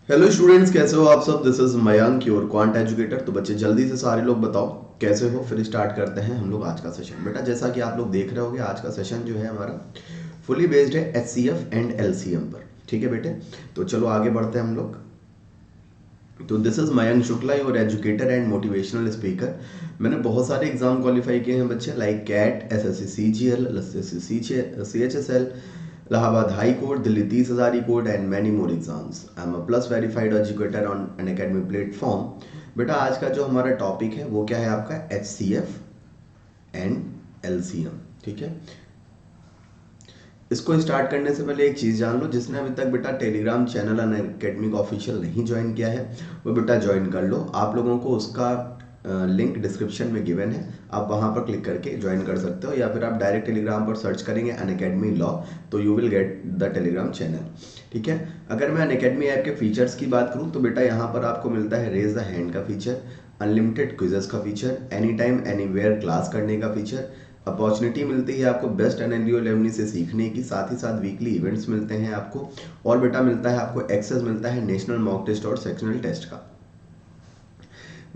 Hello students, कैसे हो आप सब। This is Mayank, your quant educator. तो बच्चे जल्दी से सारे लोग बताओ कैसे हो, फिर स्टार्ट करते हैं हम लोग आज का सेशन। बेटा जैसा कि आप लोग देख रहे होगे, आज का सेशन जो है हमारा फुली बेस्ड है एचसीएफ एंड एलसीएम पर। ठीक है बेटे, तो चलो आगे बढ़ते हैं हम लोग। तो this is Mayank Shukla, your educator and motivational speaker. मैंने बहुत सारे एग्जाम क्वालिफाई किए हैं बच्चे, like CAT, SSC CGL, SSC CHSL, Allahabad high court, Delhi 30,000 court and many more exams. I am a plus verified educator on Unacademy platform. बेटा आज का जो हमारा टॉपिक है वो क्या है आपका, H C F and L C M. ठीक है, इसको स्टार्ट करने से पहले एक चीज़ जान लो, जिसने अभी तक बेटा टेलीग्राम चैनल अन अकेडमी का ऑफिशियल नहीं ज्वाइन किया है वो बेटा ज्वाइन कर लो। आप लोगों को उसका लिंक डिस्क्रिप्शन में गिवन है, आप वहाँ पर क्लिक करके ज्वाइन कर सकते हो, या फिर आप डायरेक्ट टेलीग्राम पर सर्च करेंगे अन अकेडमी लॉ, तो you will get the Telegram channel. ठीक है, अगर मैं अन अकेडमी ऐप के फीचर्स की बात करूँ तो बेटा यहाँ पर आपको मिलता है रेज द हैंड का फीचर, अनलिमिटेड क्विजेस का feature, any time anywhere class करने का फीचर, अपॉर्चुनिटी मिलती है आपको बेस्ट एनएलयू एलुमनी से सीखने की, साथ ही साथ वीकली इवेंट्स मिलते हैं आपको, और बेटा मिलता है आपको एक्सेस मिलता है नेशनल मॉक टेस्ट और सेक्शनल टेस्ट का।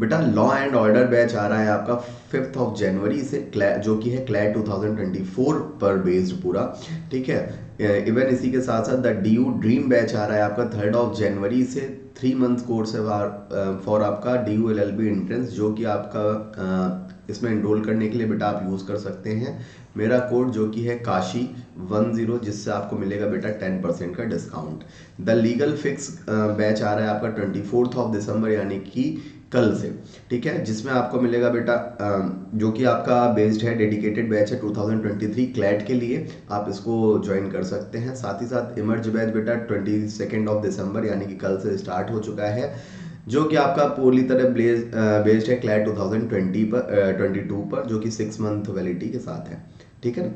बेटा लॉ एंड ऑर्डर बैच आ रहा है आपका 5 जनवरी से, जो कि है क्लैट 2024 पर बेस्ड पूरा। ठीक है, इवन इसी के साथ साथ the D U dream batch आ रहा है आपका 3 जनवरी से। 3 मंथ कोर्स है फॉर आपका D U L L B entrance, जो कि आपका इसमें इनरोल करने के लिए बेटा आप यूज़ कर सकते हैं मेरा कोड, जो कि है काशी10, जिससे आपको मिलेगा बेटा 10% का discount. The legal fix batch आ रहा है आपका 24 दिसंबर, यानी कि कल से। ठीक है, जिसमें आपको मिलेगा बेटा जो कि आपका बेस्ड है, डेडिकेटेड बैच है 2023 क्लैट के लिए, आप इसको ज्वाइन कर सकते हैं। साथ ही साथ इमर्ज बैच बेटा 22 दिसंबर, यानी कि कल से स्टार्ट हो चुका है, जो कि आपका पूरी तरह बेस्ड है क्लैट 2020 पर 22 पर, जो कि 6 मंथ वैलिडिटी के साथ है। ठीक है ना,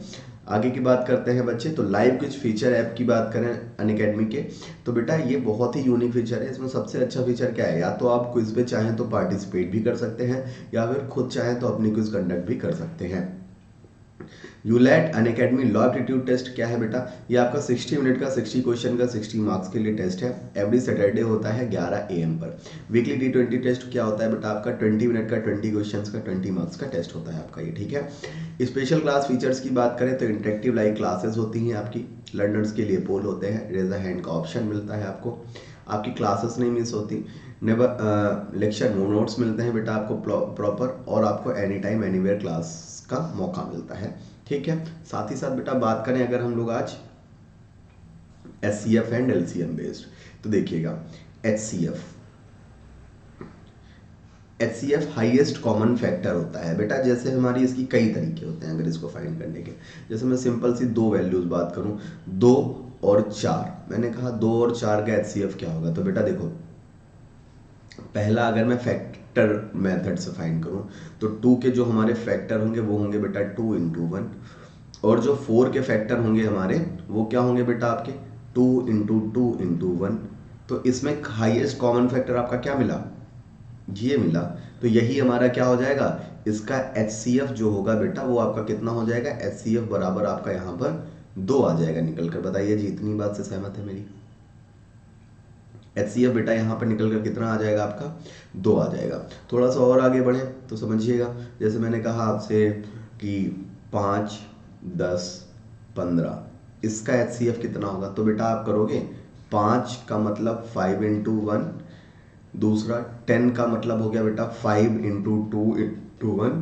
आगे की बात करते हैं बच्चे। तो लाइव कुछ फीचर ऐप की बात करें अन अकेडमी के, तो बेटा ये बहुत ही यूनिक फीचर है। इसमें सबसे अच्छा फीचर क्या है, या तो आप क्विज पे चाहें तो पार्टिसिपेट भी कर सकते हैं, या फिर खुद चाहें तो अपनी क्विज कंडक्ट भी कर सकते हैं। यूलैट अन अकेडमी लॉ एप्टीट्यूड टेस्ट क्या है बेटा, ये आपका 60 मिनट का 60 क्वेश्चन का 60 मार्क्स के लिए टेस्ट है। एवरी सैटरडे होता है 11 AM पर। वीकली T20 टेस्ट क्या होता है बेटा, आपका 20 मिनट का 20 क्वेश्चंस का 20 मार्क्स का टेस्ट होता है आपका ये। ठीक है, स्पेशल क्लास फीचर्स की बात करें तो इंटरेक्टिव लाइव क्लासेस होती हैं आपकी, लर्नर्स के लिए पोल होते हैं, रेज अ हैंड का ऑप्शन मिलता है आपको, आपकी क्लासेस नहीं मिस होती, नेवर लेक्चर नोट्स मिलते हैं बेटा आपको प्रॉपर, और आपको एनी टाइम एनीवेयर क्लास का मौका मिलता है। ठीक है, साथ ही साथ बेटा बात करें अगर हम लोग आज H C F and L C M based, तो देखिएगा H C F, H C F highest common factor होता है बेटा। जैसे हमारी इसकी कई तरीके होते हैं अगर इसको फाइंड करने के। जैसे मैं सिंपल सी दो वैल्यूज बात करूं, 2 और 4, मैंने कहा 2 और 4 का एच सी एफ क्या होगा, तो बेटा देखो, पहला अगर मैं फैक्टर मेथड से फाइंड करूं तो 2 के जो हमारे फैक्टर होंगे वो होंगे बेटा 2 × 1, और जो 4 के फैक्टर होंगे हमारे वो क्या होंगे बेटा आपके 2 × 2 × 1। तो इसमें हाईएस्ट कॉमन फैक्टर आपका क्या मिला, ये मिला। तो यही हमारा क्या हो जाएगा, इसका एच सी एफ जो होगा बेटा वो आपका कितना हो जाएगा, एच सी एफ बराबर आपका यहाँ पर 2 आ जाएगा निकल कर। बताइए जी, इतनी बात से सहमत है मेरी। एच सी एफ बेटा यहाँ पर निकल कर कितना आ जाएगा आपका, 2 आ जाएगा। थोड़ा सा और आगे बढ़े तो समझिएगा, जैसे मैंने कहा आपसे कि 5, 10, 15, इसका एच सी एफ कितना होगा, तो बेटा आप करोगे 5 का मतलब 5 × 1, दूसरा 10 का मतलब हो गया बेटा 5 × 2 × 1,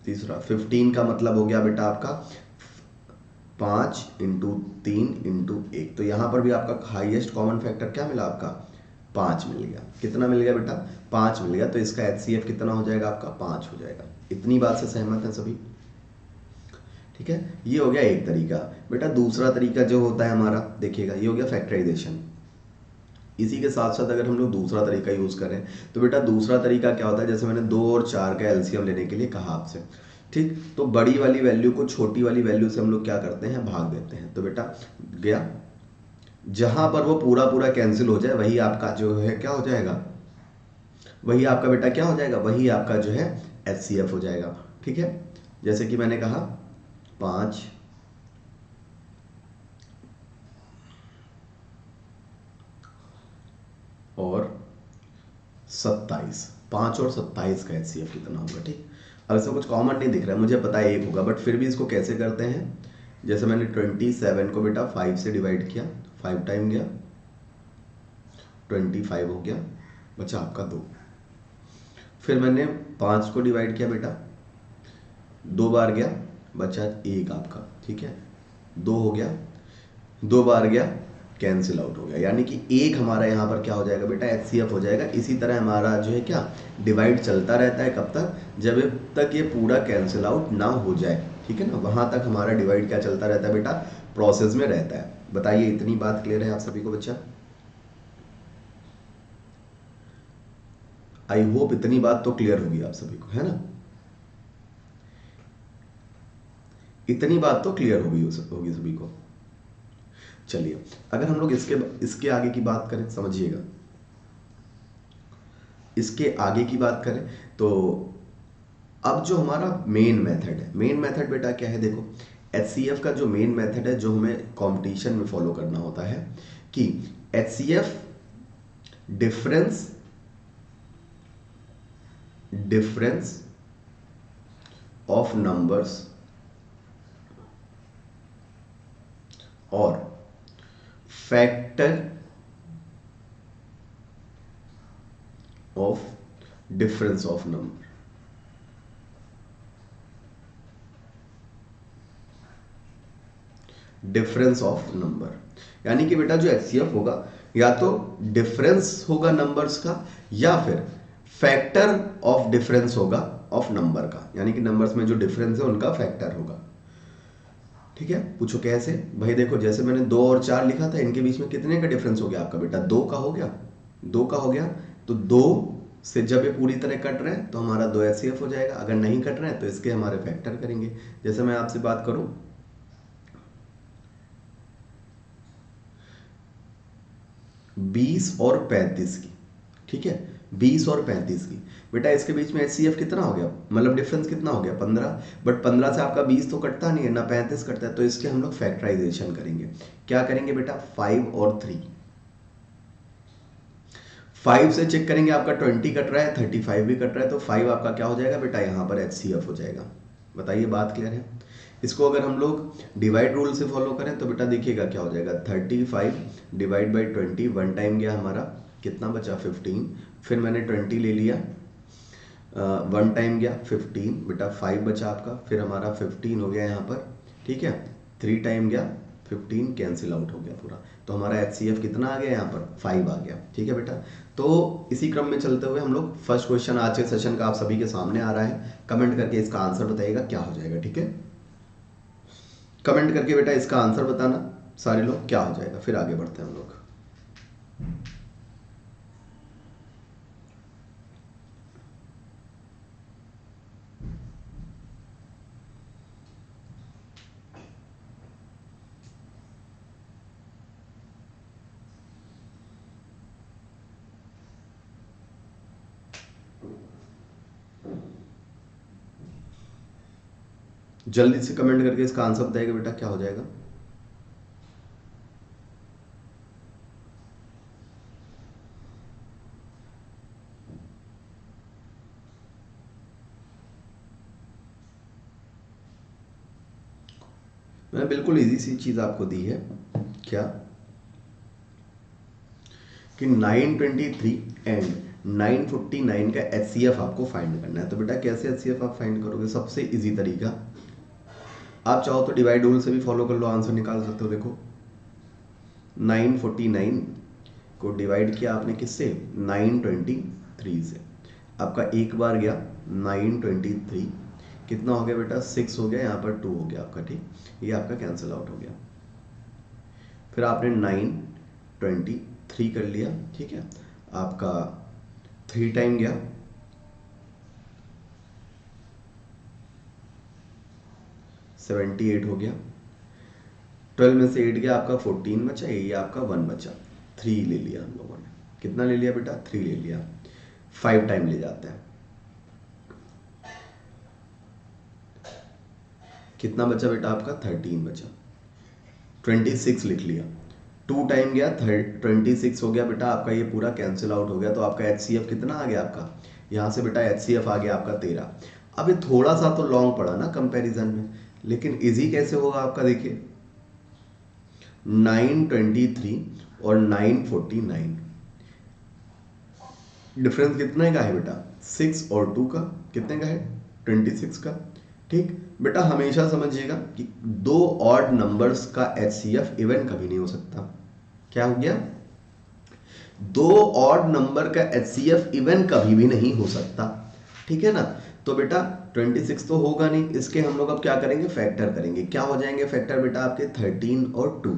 तीसरा 15 का मतलब हो गया बेटा आपका 5 × 3 × 1। तो यहाँ पर भी आपका हाईएस्ट कॉमन फैक्टर क्या मिला, आपका 5 मिल गया। कितना मिल गया बेटा, 5 मिल गया। तो इसका एच सी एफ कितना हो जाएगा आपका, 5 हो जाएगा। इतनी बात से सहमत हैं सभी। ठीक है, ये हो गया एक तरीका। बेटा दूसरा तरीका जो होता है हमारा, देखिएगा ये हो गया फैक्टराइजेशन। इसी के साथ साथ अगर हम लोग दूसरा तरीका यूज़ करें तो बेटा दूसरा तरीका क्या होता है, जैसे मैंने 2 और 4 का एलसीएम लेने के लिए कहा आपसे, ठीक, तो बड़ी वाली वैल्यू को छोटी वाली वैल्यू से हम लोग क्या करते हैं, भाग देते हैं। तो बेटा गया, जहां पर वो पूरा पूरा कैंसिल हो जाए वही आपका जो है क्या हो जाएगा, वही आपका बेटा क्या हो जाएगा, वही आपका जो है एच सी एफ हो जाएगा। ठीक है, जैसे कि मैंने कहा 5, और 27, 5 और 27 का HCF कितना होगा। ठीक, अब इसमें कुछ कॉमन नहीं दिख रहा है, मुझे पता है 1 होगा, बट फिर भी इसको कैसे करते हैं। जैसे मैंने 27 को बेटा 5 से डिवाइड किया, 5 टाइम गया, 25 हो गया, बचा आपका 2। फिर मैंने 5 को डिवाइड किया बेटा, 2 बार गया, बचा 1 आपका। ठीक है, 2 हो गया, 2 बार गया, कैंसिल आउट हो गया, यानी कि 1 हमारा यहाँ पर क्या हो जाएगा बेटा, HCF हो जाएगा। इसी तरह हमारा जो है क्या, डिवाइड चलता रहता है, कब तक, जब तक ये पूरा कैंसिल आउट ना हो जाए। ठीक है ना, वहाँ तक हमारा डिवाइड क्या चलता रहता है बेटा, प्रोसेस में रहता है। बताइए, इतनी बात क्लियर है आप सभी को बच्चा? आई होप इतनी बात तो क्लियर होगी आप सभी को, है ना? इतनी बात तो क्लियर होगी सभी को। चलिए, अगर हम लोग इसके आगे की बात करें, समझिएगा, इसके आगे की बात करें तो अब जो हमारा मेन मेथड है, मेन मेथड बेटा क्या है, देखो HCF का जो मेन मेथड है, जो हमें कंपटीशन में फॉलो करना होता है, कि HCF डिफरेंस ऑफ नंबर्स और factor of difference of number. Difference of number, यानी कि बेटा जो HCF होगा, या तो डिफरेंस होगा नंबर्स का, या फिर फैक्टर ऑफ डिफरेंस होगा ऑफ नंबर का, यानी कि नंबर्स में जो डिफरेंस है उनका फैक्टर होगा। ठीक है, पूछो कैसे? भाई देखो, जैसे मैंने 2 और 4 लिखा था, इनके बीच में कितने का डिफरेंस हो गया आपका बेटा, 2 का हो गया, 2 का हो गया। तो 2 से जब ये पूरी तरह कट रहे हैं तो हमारा 2 HCF हो जाएगा, अगर नहीं कट रहे हैं तो इसके हमारे फैक्टर करेंगे। जैसे मैं आपसे बात करूं 20 और 35 की, ठीक है, 20 और 35 की, बेटा इसके बीच में HCF कितना हो गया, मतलब डिफरेंस कितना हो गया, 15। बट 15 से आपका 20 तो कटता नहीं है ना, 35 कटता है, तो इसके हम लोग फैक्टराइजेशन करेंगे। क्या करेंगे बेटा, 5 और 3, 5 से चेक करेंगे, आपका 20 कट रहा है, 35 भी कट रहा है, तो 5 आपका क्या हो जाएगा बेटा, यहाँ पर HCF हो जाएगा। बताइए, बात क्लियर है? इसको अगर हम लोग डिवाइड रूल से फॉलो करें तो बेटा देखिएगा क्या हो जाएगा, 35 डिवाइड बाई 20, 1 टाइम गया हमारा, कितना बचा, 15। फिर मैंने 20 ले लिया, 1 टाइम गया, 15 बेटा, 5 बचा आपका, फिर हमारा 15 हो गया यहाँ पर। ठीक है, 3 टाइम गया, 15 कैंसिल आउट हो गया पूरा, तो हमारा HCF कितना आ गया यहाँ पर, 5 आ गया। ठीक है बेटा, तो इसी क्रम में चलते हुए हम लोग फर्स्ट क्वेश्चन आज के सेशन का आप सभी के सामने आ रहा है, कमेंट करके इसका आंसर बताइएगा क्या हो जाएगा। ठीक है, कमेंट करके बेटा इसका आंसर बताना सारे लोग, क्या हो जाएगा, फिर आगे बढ़ते हैं हम लोग। जल्दी से कमेंट करके इसका आंसर बताइएगा बेटा क्या हो जाएगा। मैंने बिल्कुल इजी सी चीज आपको दी है, क्या कि 923 एंड 949 का HCF आपको फाइंड करना है। तो बेटा कैसे HCF आप फाइंड करोगे, सबसे इजी तरीका, आप चाहो तो डिवाइड रूल से भी फॉलो कर लो, आंसर निकाल सकते हो। देखो 949 को डिवाइड किया आपने किससे, 923 से, आपका एक बार गया 923, कितना हो गया बेटा, 6 हो गया, यहाँ पर 2 हो गया आपका। ठीक, ये आपका कैंसिल आउट हो गया। फिर आपने 923 कर लिया, ठीक है, आपका 3 टाइम गया, 78 हो गया, 12 में से 8 गया, आपका 14 बचा, ये आपका 1 बचा, 3 ले लिया हम लोगों ने, कितना ले लिया बेटा, 3 ले लिया, 5 टाइम ले जाते हैं, कितना बचा बेटा आपका, 13 बचा, 26 लिख लिया, 2 टाइम गया 26 हो गया बेटा आपका, ये पूरा कैंसिल आउट हो गया। तो आपका HCF कितना आ गया आपका, यहाँ से बेटा HCF आ गया आपका 13। अब ये थोड़ा सा तो लॉन्ग पड़ा ना कंपैरिजन में, लेकिन इजी कैसे होगा आपका, देखिए 923 और 949, डिफरेंस कितने का है बेटा, 6 और 2 का, कितने का है 26 का। ठीक बेटा, हमेशा समझिएगा कि दो ऑड नंबर्स का HCF इवन कभी नहीं हो सकता। क्या हो गया, दो ऑड नंबर का HCF इवन कभी भी नहीं हो सकता, ठीक है ना। तो बेटा 26 तो होगा नहीं, इसके हम लोग अब क्या करेंगे, फैक्टर करेंगे। क्या हो जाएंगे फैक्टर बेटा आपके, 13 और 2,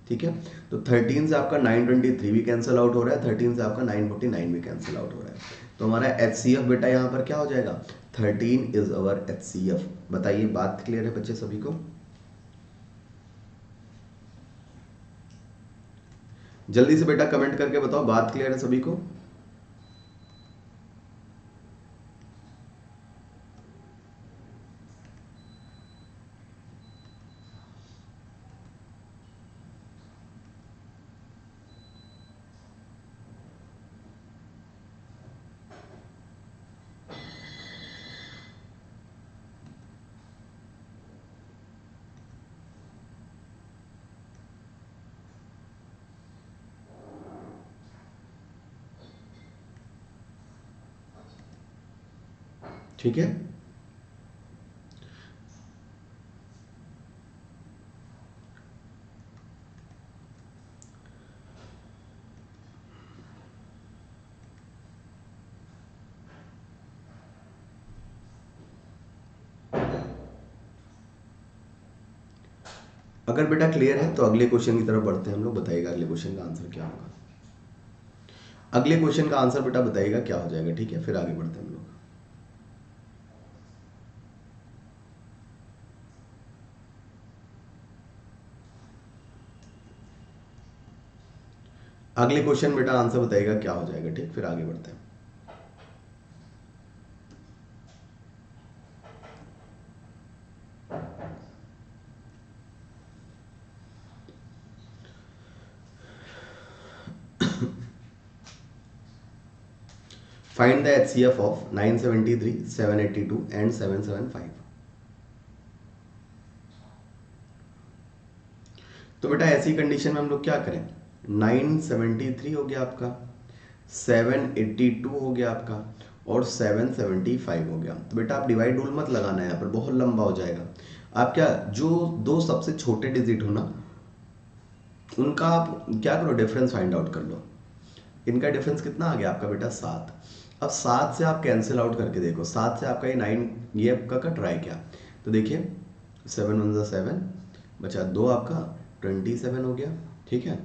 ठीक है। तो 13 से आपका 923 भी कैंसिल आउट हो रहा है, 13 से आपका 949 भी कैंसिल आउट हो रहा है। तो हमारा HCF बेटा यहाँ पर क्या हो जाएगा, 13 इज अवर HCF। बताइए बात क्लियर है बच्चे सभी को, जल्दी से बेटा कमेंट करके बताओ बात क्लियर है सभी को। ठीक है, अगर बेटा क्लियर है तो अगले क्वेश्चन की तरफ बढ़ते हैं हम लोग। बताइएगा अगले क्वेश्चन का आंसर क्या होगा, अगले क्वेश्चन का आंसर बेटा बताइएगा क्या हो जाएगा, ठीक है। फिर आगे बढ़ते हैं हम लोग। अगले क्वेश्चन बेटा आंसर बताइएगा क्या हो जाएगा, ठीक, फिर आगे बढ़ते हैं। Find the HCF of 973, 782 and 775। तो बेटा ऐसी कंडीशन में हम लोग क्या करें, 973 हो गया आपका, 782 हो गया आपका, और 775 हो गया। तो बेटा आप डिवाइड रूल मत लगाना है यहाँ पर, बहुत लंबा हो जाएगा। आप क्या, जो दो सबसे छोटे डिजिट हो ना, उनका आप क्या करो, डिफरेंस फाइंड आउट कर लो। इनका डिफरेंस कितना आ गया आपका बेटा, 7। अब 7 से आप कैंसिल आउट करके देखो, 7 से आपका ये 9, ये आपका कट रहा है क्या, तो देखिए 7 1 ज़ा 7 बचा 2 आपका 27 हो गया, ठीक है।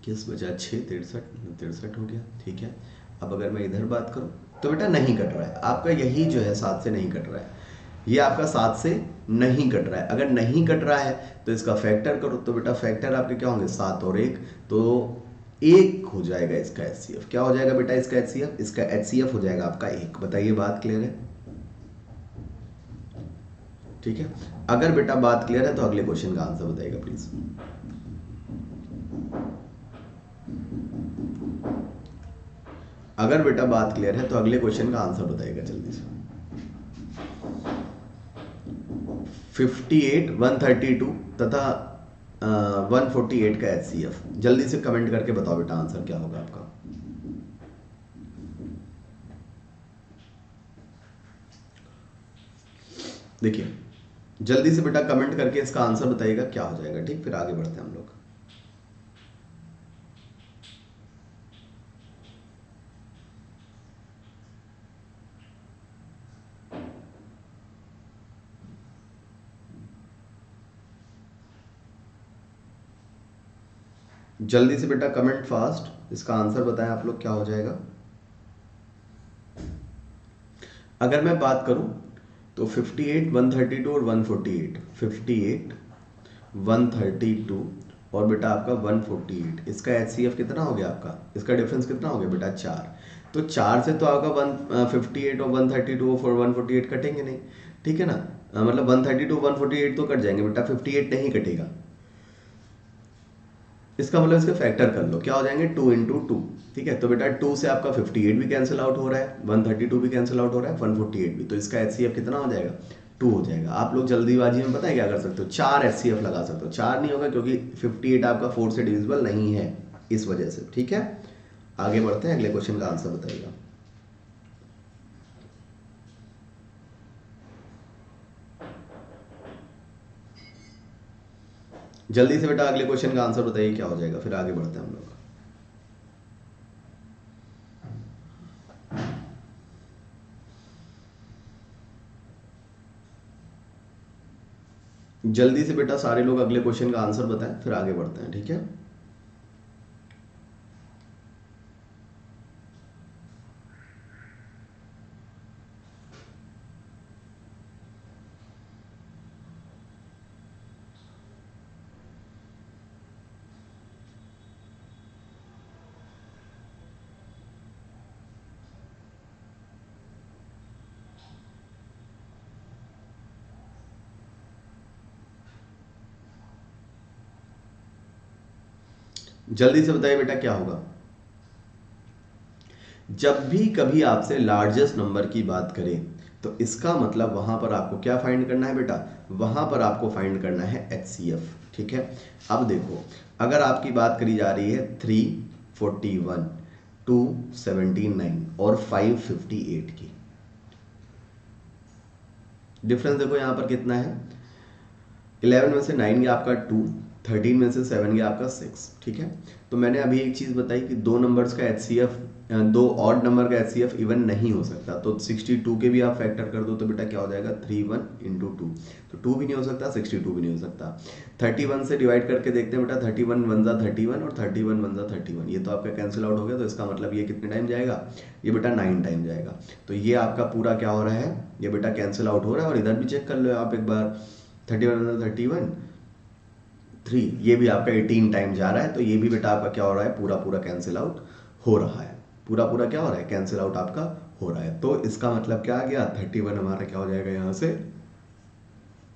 किस बचा 6, 63 हो गया, ठीक है। अब अगर मैं इधर बात करूं तो बेटा नहीं कट रहा है आपका, यही जो है 7 से नहीं कट रहा है, ये आपका 7 से नहीं कट रहा है। अगर नहीं कट रहा है तो इसका फैक्टर करो, तो बेटा फैक्टर आपके क्या होंगे, 7 और 1, तो 1 हो जाएगा इसका HCF। क्या हो जाएगा बेटा इसका HCF, इसका HCF हो जाएगा आपका 1। बताइए बात क्लियर है, ठीक है। अगर बेटा बात क्लियर है तो अगले क्वेश्चन का आंसर बताइएगा प्लीज। अगर बेटा बात क्लियर है तो अगले क्वेश्चन का आंसर बताइएगा जल्दी से। 58, 132 तथा 148 का HCF, जल्दी से कमेंट करके बताओ बेटा आंसर क्या होगा आपका। देखिए जल्दी से बेटा कमेंट करके इसका आंसर बताइएगा क्या हो जाएगा, ठीक, फिर आगे बढ़ते हैं हम लोग। जल्दी से बेटा कमेंट फास्ट, इसका आंसर बताएं आप लोग क्या हो जाएगा। अगर मैं बात करूं तो 58, 132 और 148, 58, 132 और बेटा आपका 148, इसका HCF कितना हो गया आपका, इसका डिफरेंस कितना हो गया बेटा 4। तो 4 से तो आपका 158 और 132 और 148 कटेंगे नहीं, ठीक है ना। मतलब 132 148 तो कट जाएंगे बेटा, 58 नहीं कटेगा। इसका मतलब इसके फैक्टर कर लो, क्या हो जाएंगे 2 इंटू टू। ठीक है, तो बेटा 2 से आपका 58 भी कैंसिल आउट हो रहा है, 132 भी कैंसिल आउट हो रहा है, 148 भी, तो इसका HCF कितना हो जाएगा 2 हो जाएगा। आप लोग जल्दीबाजी में पता है क्या कर सकते हो, 4 HCF लगा सकते हो, 4 नहीं होगा क्योंकि 58 आपका 4 से डिविजिबल नहीं है इस वजह से। ठीक है, आगे बढ़ते हैं, अगले क्वेश्चन का आंसर बताइएगा। जल्दी से बेटा अगले क्वेश्चन का आंसर बताइए क्या हो जाएगा, फिर आगे बढ़ते हैं हम लोग। जल्दी से बेटा सारे लोग अगले क्वेश्चन का आंसर बताएं, फिर आगे बढ़ते हैं। ठीक है, जल्दी से बताइए बेटा क्या होगा। जब भी कभी आपसे लार्जेस्ट नंबर की बात करें तो इसका मतलब वहां पर आपको क्या फाइंड करना है बेटा, वहां पर आपको फाइंड करना है HCF। ठीक है, अब देखो अगर आपकी बात करी जा रही है 341, 279 और 558 की, डिफरेंस देखो यहाँ पर कितना है, 11 में से 9 गया आपका 2, 13 में से 7 गया आपका 6। ठीक है, तो मैंने अभी एक चीज़ बताई कि दो नंबर्स का HCF, दो ऑड नंबर का HCF इवन नहीं हो सकता, तो 62 के भी आप फैक्टर कर दो तो बेटा क्या हो जाएगा 31 इंटू 2, तो 2 भी नहीं हो सकता, 62 भी नहीं हो सकता। 31 से डिवाइड करके देखते हैं बेटा, 31 वन जा 31 और 31 वन जा 31, ये तो आपका कैंसिल आउट हो गया, तो इसका मतलब ये कितने टाइम जाएगा, ये बेटा 9 टाइम जाएगा। तो ये आपका पूरा क्या हो रहा है, ये बेटा कैंसिल आउट हो रहा है। और इधर भी चेक कर लो आप एक बार, 31 31 3, ये भी आपका 18 टाइम जा रहा है, तो ये भी बेटा आपका क्या हो रहा है, पूरा पूरा कैंसिल आउट हो रहा है, पूरा पूरा क्या हो रहा है, कैंसिल आउट आपका हो रहा है। तो इसका मतलब क्या आ गया, 31 हमारा क्या हो जाएगा यहाँ से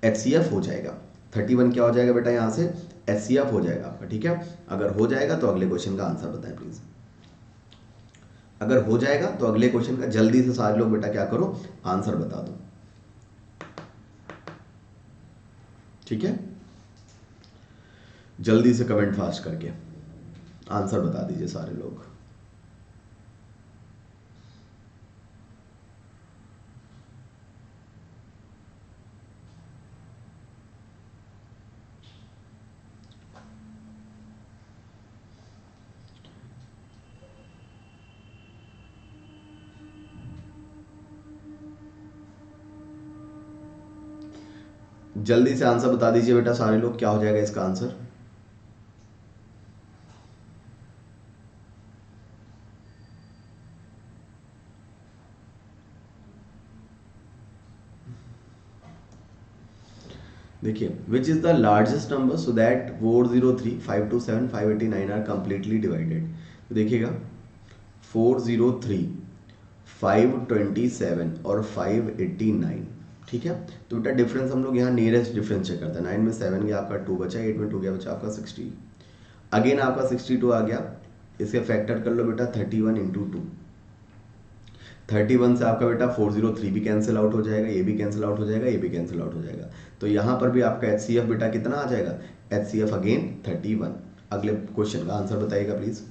HCF हो जाएगा। 31 क्या हो जाएगा बेटा यहाँ से HCF हो जाएगा आपका। ठीक है, अगर हो जाएगा तो अगले क्वेश्चन का आंसर बताएं प्लीज। अगर हो जाएगा तो अगले क्वेश्चन का जल्दी से सारे लोग बेटा क्या करो, आंसर बता दो। ठीक है, जल्दी से कमेंट फास्ट करके आंसर बता दीजिए सारे लोग। जल्दी से आंसर बता दीजिए बेटा सारे लोग, क्या हो जाएगा इसका आंसर। देखिए, which is the largest number so that 403, 527, 589 are completely divided. तो देखिएगा 403, 527 और 589। ठीक है, तो बेटा डिफरेंस हम लोग यहाँ नियरेस्ट डिफरेंस चेक करते हैं। 9 में 7 गया आपका 2 बचा, 8 में 2 गया बचा आपका 60, अगेन आपका 62 आ गया, इसके फैक्टर कर लो बेटा 31 इंटू 2। 31 से आपका बेटा 403 भी कैंसिल आउट हो जाएगा, ये भी कैंसिल आउट हो जाएगा, ये भी कैंसिल आउट हो जाएगा, तो यहाँ पर भी आपका HCF बेटा कितना आ जाएगा, HCF अगेन 31। अगले क्वेश्चन का आंसर बताइएगा प्लीज,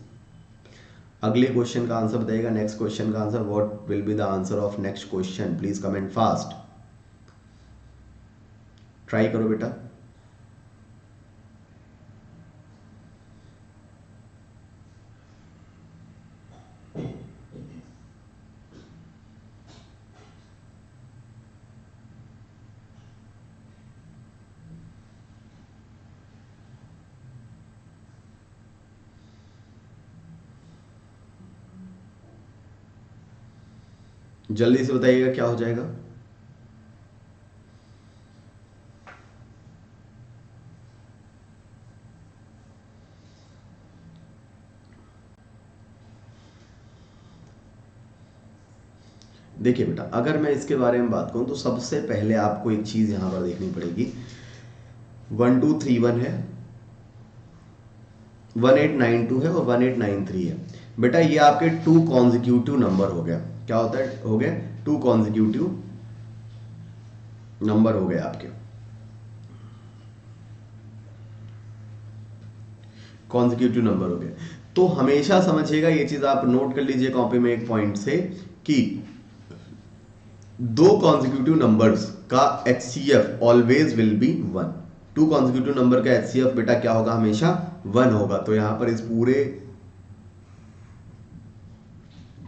अगले क्वेश्चन का आंसर बताइएगा, नेक्स्ट क्वेश्चन का answer, what will be the answer of next question, please comment fast, try करो बेटा। जल्दी से बताइएगा क्या हो जाएगा। देखिए बेटा, अगर मैं इसके बारे में बात करूं तो सबसे पहले आपको एक चीज यहां पर देखनी पड़ेगी, 1231 है, 1892 है और 1893 है। बेटा ये आपके टू कॉन्जिक्यूटिव नंबर हो गया। क्या होता है, हो गए टू कॉन्जिक्यूटिव नंबर हो गए आपके, कॉन्जिक्यूटिव नंबर हो गए। तो हमेशा समझिएगा, ये चीज आप नोट कर लीजिए कॉपी में एक पॉइंट से, कि दो कॉन्जिक्यूटिव नंबर्स का HCF always will be 1। Two consecutive number का HCF बेटा क्या होगा, हमेशा 1 होगा। तो यहां पर इस पूरे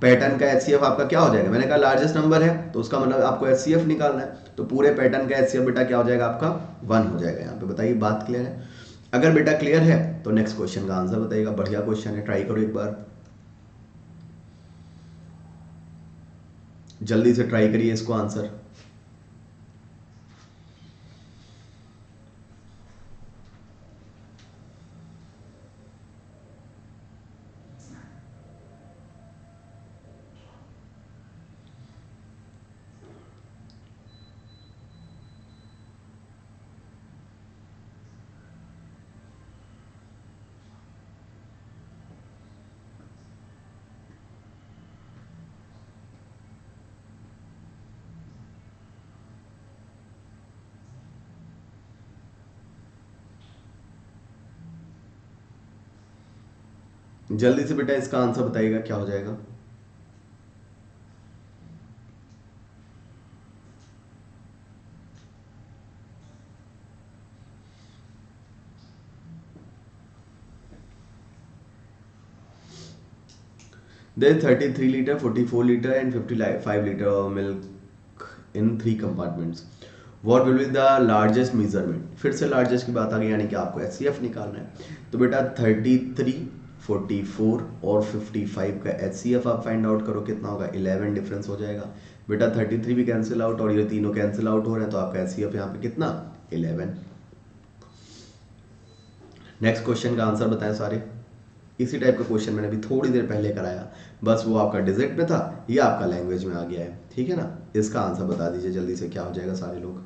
पैटर्न का HCF आपका क्या हो जाएगा, मैंने कहा लार्जेस्ट नंबर है तो उसका मतलब आपको HCF निकालना है, तो पूरे पैटर्न का HCF बेटा क्या हो जाएगा, आपका 1 हो जाएगा। यहाँ पे बताइए बात क्लियर है? अगर बेटा क्लियर है तो नेक्स्ट क्वेश्चन का आंसर बताइएगा। बढ़िया क्वेश्चन है, ट्राई करो एक बार, जल्दी से ट्राई करिए इसको आंसर। जल्दी से बेटा इसका आंसर बताइएगा क्या हो जाएगा। There is 33 liter, 44 liter and 55 liter of milk in 3 compartments. What will be the largest measurement? फिर से largest की बात आ गई, यानी कि आपको HCF निकालना है। तो बेटा 33, 44 और 55 का HCF आप फाइंड आउट करो कितना होगा, 11 डिफरेंस हो जाएगा। बेटा 33 भी कैंसिल आउट और ये तीनों कैंसिल आउट हो रहे हैं, तो आपका HCF यहाँ पे कितना, 11। नेक्स्ट क्वेश्चन का आंसर बताएं सारे। इसी टाइप का क्वेश्चन मैंने भी थोड़ी देर पहले कराया, बस वो आपका डिजिट में था, ये आपका लैंग्वेज में आ गया है, ठीक है ना। इसका आंसर बता दीजिए जल्दी से क्या हो जाएगा सारे लोग।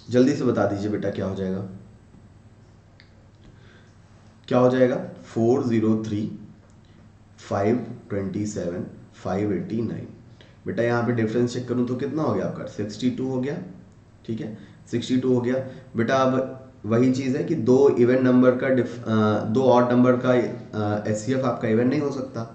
जल्दी से बता दीजिए बेटा क्या हो जाएगा, क्या हो जाएगा। 403, 527, 589। बेटा यहाँ पे डिफरेंस चेक करूँ तो कितना हो गया आपका, 62 हो गया, ठीक है 62 हो गया। बेटा अब वही चीज़ है कि दो इवन नंबर का दो ऑड नंबर का HCF आपका इवन नहीं हो सकता।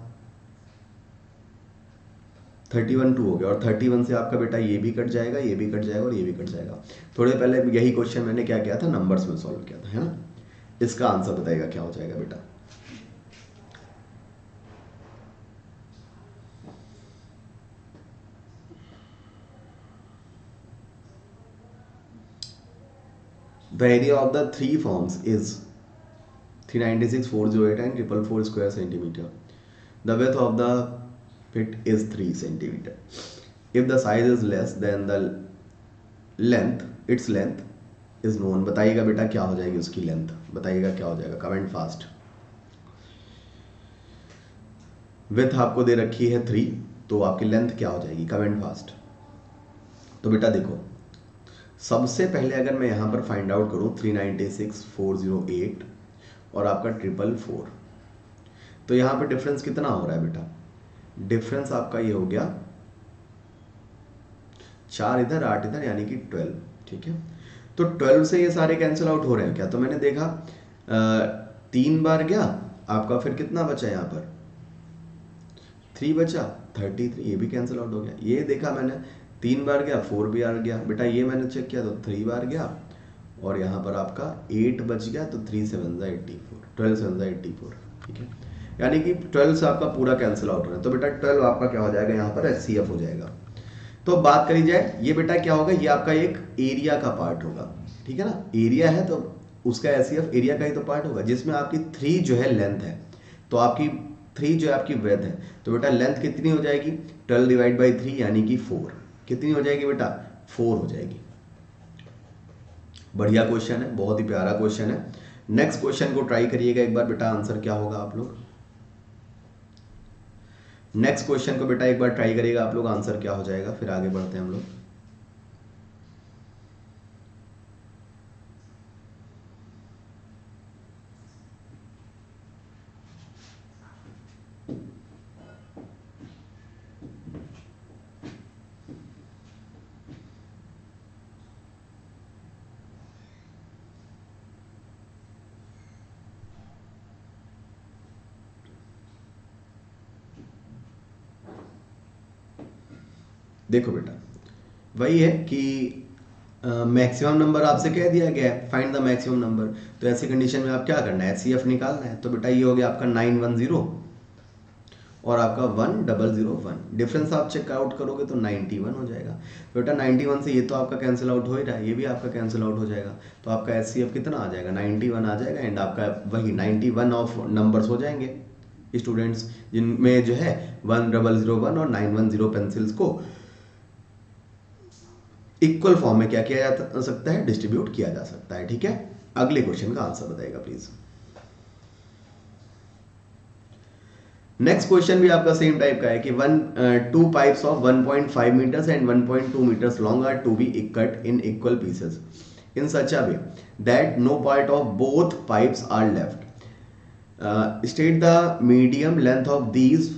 31 2 हो गया, और 31 से आपका बेटा ये भी कट जाएगा, ये भी कट जाएगा और ये भी कट जाएगा। थोड़े पहले यही क्वेश्चन मैंने क्या किया था, नंबर्स में सॉल्व किया था, है ना। इसका आंसर बताइएगा क्या हो जाएगा बेटा। The area of the three forms is 396, 408 and 444 square centimeter. The width of the pit is 3 centimeter. If the size is less than the length, its length is known. बताइएगा बेटा क्या हो जाएगी उसकी लेंथ, बताइएगा क्या हो जाएगा, कमेंट फास्ट। विथ आपको दे रखी है 3, तो आपकी लेंथ क्या हो जाएगी, कमेंट फास्ट। तो बेटा देखो, सबसे पहले अगर मैं यहाँ पर फाइंड आउट करूँ 396, 408 और आपका 444, तो यहाँ पर डिफरेंस कितना हो रहा है बेटा, डिफरेंस आपका ये हो गया 4 इधर 8 इधर, यानी कि 12, ठीक है। तो 12 से ये सारे कैंसिल आउट हो रहे हैं क्या, तो मैंने देखा 3 बार गया आपका, फिर कितना बचा यहाँ पर 3 बचा, 33, ये भी कैंसिल आउट हो गया। ये देखा मैंने 3 बार गया, 4 भी आ गया बेटा, ये मैंने चेक किया तो 3 बार गया, और यहाँ पर आपका 8 बच गया, तो 3 7 84, 12 7 84, ठीक है। यानी कि 12 से आपका पूरा कैंसिल आउट हो रहा है, तो बेटा 12 आपका क्या हो जाएगा, यहाँ पर HCF हो जाएगा। तो बात करी जाए, ये बेटा क्या होगा, ये आपका एक एरिया का पार्ट होगा, ठीक है ना। एरिया है तो उसका HCF एरिया का ही तो पार्ट होगा, जिसमें आपकी 3 जो है लेंथ है, तो आपकी 3 जो आपकी विड्थ है, तो बेटा लेंथ कितनी हो जाएगी 12 डिवाइड बाई 3 यानी कि 4। कितनी हो जाएगी बेटा 4 हो जाएगी। बढ़िया क्वेश्चन है, बहुत ही प्यारा क्वेश्चन है। नेक्स्ट क्वेश्चन को ट्राई करिएगा एक बार बेटा, आंसर क्या होगा आप लोग। नेक्स्ट क्वेश्चन को बेटा एक बार ट्राई करिएगा आप लोग, आंसर क्या हो जाएगा, फिर आगे बढ़ते हैं हम लोग। देखो बेटा वही है कि मैक्सिमम नंबर आपसे कह दिया गया है, फाइंड द मैक्सिमम नंबर। तो ऐसी कंडीशन में आप क्या करना है, HCF निकालना है। तो बेटा ये हो गया आपका 910 और आपका 1001। डिफरेंस आप चेक आउट करोगे तो 91 हो जाएगा। बेटा 91 से ये तो आपका कैंसिल आउट हो ही रहा है, ये भी आपका कैंसिल आउट हो जाएगा। तो आपका HCF कितना आ जाएगा 91 आ जाएगा। एंड आपका वही 91 ऑफ नंबर्स हो जाएंगे स्टूडेंट्स, जिनमें जो है 1001 और 910 पेंसिल्स को इक्वल फॉर्म में क्या किया जा सकता है, डिस्ट्रीब्यूट किया जा सकता है। ठीक है, अगले क्वेश्चन का आंसर बताइएगा प्लीज। नेक्स्ट क्वेश्चन भी आपका सेम टाइप का है कि 2 pipes of 1.5 metres and 1.2 metres long are to be cut in equal pieces in such a way that no part of both pipes are left. State the medium length of these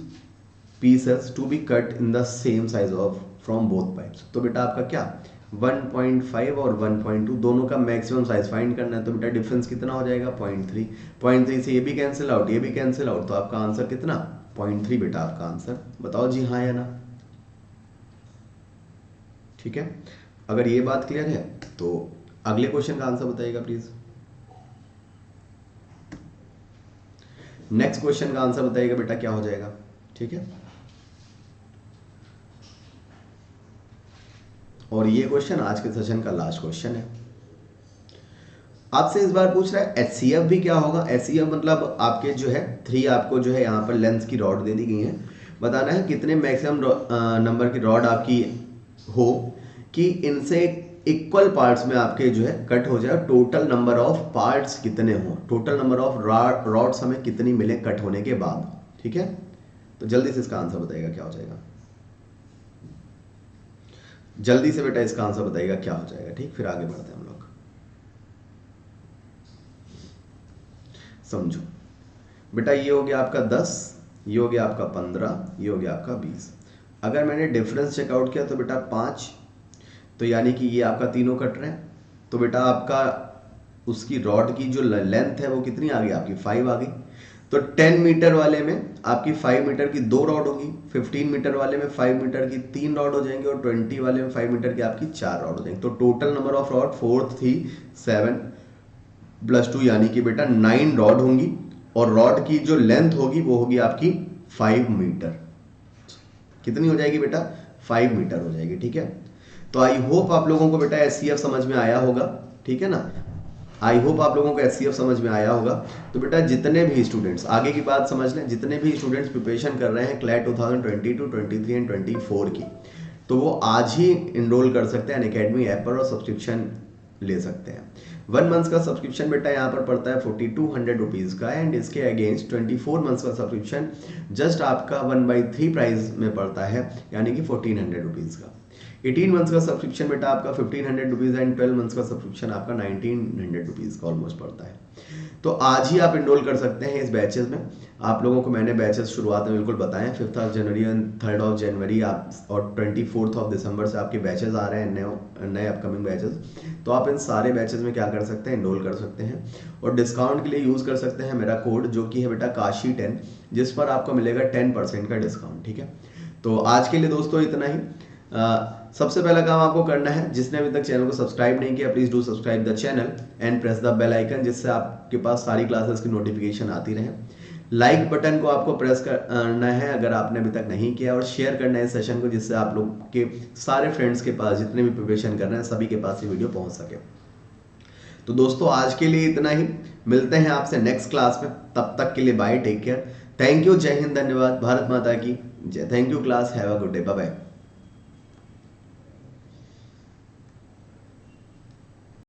pieces to be cut in the same size of from both pipes. तो बेटा आपका क्या 1.5 और 1.2 दोनों का maximum size find करना है। तो बेटा डिफरेंस कितना हो जाएगा 0.3। 0.3 से ये भी कैंसिल आउट, ये भी कैंसिल आउट, तो आपका आंसर कितना 0.3 बेटा आपका आंसर। बताओ जी हाँ या ना। ठीक है, अगर ये बात क्लियर है तो अगले क्वेश्चन का आंसर बताइएगा प्लीज। नेक्स्ट क्वेश्चन का आंसर बताइएगा बेटा क्या हो जाएगा। ठीक है, और ये क्वेश्चन आज के सेशन का लास्ट क्वेश्चन है। आपसे इस बार पूछ रहा है HCF भी क्या होगा। HCF मतलब आपके जो है 3 आपको जो है यहाँ पर लेंथ की रॉड दे दी गई है, बताना है कितने मैक्सिमम नंबर की रॉड आपकी हो कि इनसे इक्वल पार्ट्स में आपके जो है कट हो जाए। टोटल नंबर ऑफ पार्ट्स कितने हो, टोटल नंबर ऑफ रॉड्स हमें कितनी मिले कट होने के बाद। ठीक है, तो जल्दी से इसका आंसर बताइएगा क्या हो जाएगा। जल्दी से बेटा इसका आंसर बताइएगा क्या हो जाएगा। ठीक, फिर आगे बढ़ते हैं हम लोग। समझो बेटा ये हो गया आपका 10, ये हो गया आपका 15, ये हो गया आपका 20। अगर मैंने डिफरेंस चेकआउट किया तो बेटा 5, तो यानी कि ये आपका तीनों कट रहे हैं। तो बेटा आपका उसकी रॉड की जो लेंथ है वो कितनी आ गई आपकी 5 आ गई। तो 10 मीटर वाले में आपकी 5 मीटर की 2 रॉड होगी, 15 मीटर वाले में 5 मीटर की 3 रॉड हो जाएंगे और 20 वाले में 5 मीटर की आपकी 4 रॉड हो जाएंगी। तो टोटल नंबर ऑफ रॉड 4 3 7 + 2 यानी कि बेटा 9 रॉड होंगी और रॉड की जो लेंथ होगी वो होगी आपकी 5 मीटर। कितनी हो जाएगी बेटा 5 मीटर हो जाएगी। ठीक है, तो आई होप आप लोगों को बेटा HCF समझ में आया होगा। ठीक है ना, आई होप आप लोगों को HCF समझ में आया होगा। तो बेटा जितने भी स्टूडेंट्स आगे की बात समझ लें, जितने भी स्टूडेंट्स प्रिपरेशन कर रहे हैं क्लैट 2022, 23 एंड 24 की, तो वो आज ही इनरोल कर सकते हैं अनअकैडमी ऐप पर और सब्सक्रिप्शन ले सकते हैं। 1 मंथ का सब्सक्रिप्शन बेटा यहाँ पर पड़ता है 4200 रुपीज़ का एंड इसके अगेंस्ट 24 मंथ्स का सब्सक्रिप्शन जस्ट आपका 1/3 प्राइस में पड़ता है यानी कि 1400 रुपीज़ का। 18 मंथ्स का सब्सक्रिप्शन बेटा आपका 1500 रुपीज़ एंड 12 मंथ्स का सब्सक्रिप्शन आपका 1900 रुपीज़ का ऑलमोस्ट पड़ता है। तो आज ही आप इनरोल कर सकते हैं इस बैचेस में। आप लोगों को मैंने बैचेस शुरुआत में बिल्कुल बताएं, 5 जनवरी एंड 3 जनवरी आप और 24 दिसंबर से आपके बैचेस आ रहे हैं, नए अपकमिंग बैचेस। तो आप इन सारे बैचेस में क्या कर सकते हैं, इनरोल कर सकते हैं और डिस्काउंट के लिए यूज़ कर सकते हैं मेरा कोड जो कि है बेटा काशी 10, जिस पर आपको मिलेगा 10% का डिस्काउंट। ठीक है, तो आज के लिए दोस्तों इतना ही। सबसे पहला काम आपको करना है, जिसने अभी तक चैनल को सब्सक्राइब नहीं किया please do subscribe the channel and press the bell icon, जिससे आपके पास सारी क्लासेस की नोटिफिकेशन आती रहे। लाइक बटन को आपको प्रेस करना है अगर आपने अभी तक नहीं किया, और शेयर करना है इस सेशन को, जिससे आप लोग के सारे फ्रेंड्स के पास जितने भी प्रिपरेशन कर रहे हैं सभी के पास ये वीडियो पहुंच सके। तो दोस्तों आज के लिए इतना ही, मिलते हैं आपसे नेक्स्ट क्लास में, तब तक के लिए bye, take care, thank you, Jai Hind, धन्यवाद, भारत माता की जय। Thank you class, have a good day, bye bye.